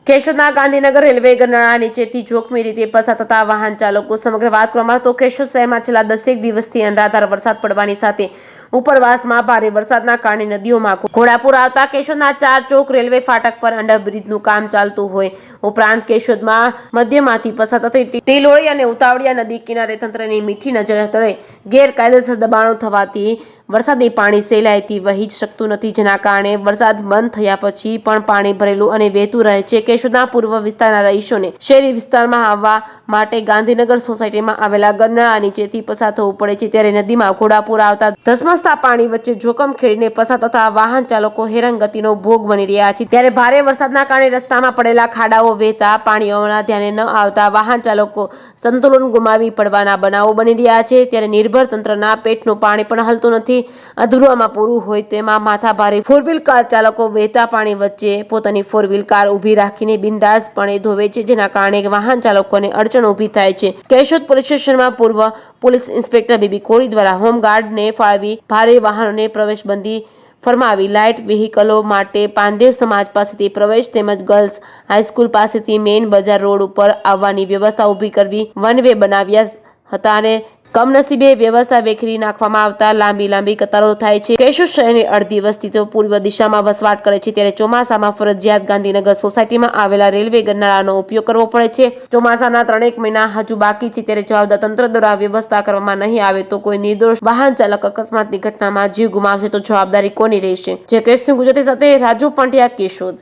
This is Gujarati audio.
કેશોદના ગાંધીનગર રેલવે ગરનાળા નીચેથી જોખમી રીતે પસાર થતા વાહન ચાલકો સમગ્ર વાત કરવામાં તો કેશોદ શહેરમાં છેલ્લા 10 દિવસથી અનરાધાર વરસાદ પડવાની સાથે ઉપરવાસમાં ભારે વરસાદના કારણે નદીઓમાં ઘોડાપૂર આવતા કેશોદના 4 ચોક રેલવે ફાટક પર અંડરબ્રિજનું કામ ચાલતું હોય ઉપરાંત કેશોદમાં મધ્યમાંથી પસાર થતી ટીલોળી અને ઉતાવળિયા નદી કિનારે તંત્રની મીઠી નજર તળે ગેરકાયદેસર દબાણો થવાથી વરસાદી પાણી સહેલાઈથી વહી શકતું નથી, જેના કારણે વરસાદ બંધ થયા પછી પણ પાણી ભરેલું અને વહેતું રહે છે. કેશોદના પૂર્વ વિસ્તારના રહીશોને શહેરી વિસ્તારમાં આવવા માટે ગાંધીનગર સોસાયટીમાં આવેલા ગરનાળા નીચેથી પસાર થવું પડે છે, ત્યારે નદીમાં ઘોડાપૂર આવતા ધસમસતા પાણી વચ્ચે જોખમ ખેડીને પસાર થતા વાહન ચાલકો હેરાનગતિનો ભોગ બની રહ્યા છે. ત્યારે ભારે વરસાદના કારણે રસ્તામાં પડેલા ખાડાઓ વહેતા પાણીઓના ધ્યાને ન આવતા વાહન ચાલકો સંતુલન ગુમાવી પડવાના બનાવો બની રહ્યા છે. ત્યારે નિર્ભર તંત્રના પેટનું પાણી પણ હલતું નથી. અધૂરામાં પૂરું હોય તેમાં માથાભારે ફોરવ્હીલ કાર ચાલકો વહેતા પાણી વચ્ચે પોતાની ફોરવ્હીલ કાર ઊભી રાખીને બિંદાસપણે ધોવે છે, જેના કારણે વાહન ચાલકોને અડચણ ઊભી થાય છે. કેશોદ પોલીસ સ્ટેશનમાં પૂર્વ પોલીસ ઇન્સ્પેક્ટર બીબી કોળી દ્વારા હોમગાર્ડને ફાળવી ભારે વાહનોને પ્રવેશબંધી ફરમાવી લાઇટ વ્હીકલો માટે પાંદેર સમાજ પાસેથી પ્રવેશ તેમજ ગર્લ્સ હાઈસ્કૂલ પાસેથી મેઇન બજાર રોડ ઉપર આવવાની વ્યવસ્થા ઊભી કરવી વન વે બનાવ્યા હતા અને કમનસીબે વ્યવસ્થા વેખરી નાખવામાં આવતા લાંબી કતારો થાય છે. કેશોદ શહેરની અડધી વસ્તી તો પૂર્વ દિશામાં વસવાટ કરે છે, ત્યારે ચોમાસામાં ફરજિયાત ગાંધીનગર સોસાયટીમાં આવેલા રેલવે ગરનાળાનો ઉપયોગ કરવો પડે છે. ચોમાસાના 3 મહિના હજુ બાકી છે, ત્યારે જવાબદાર તંત્ર દ્વારા વ્યવસ્થા કરવામાં નહીં આવે તો કોઈ નિર્દોષ વાહન ચાલક અકસ્માતની ઘટનામાં જીવ ગુમાવશે તો જવાબદારી કોની રહેશે? જે કેસની ગુજરાતી સાથે રાજુ પંડ્યા, કેશોદ.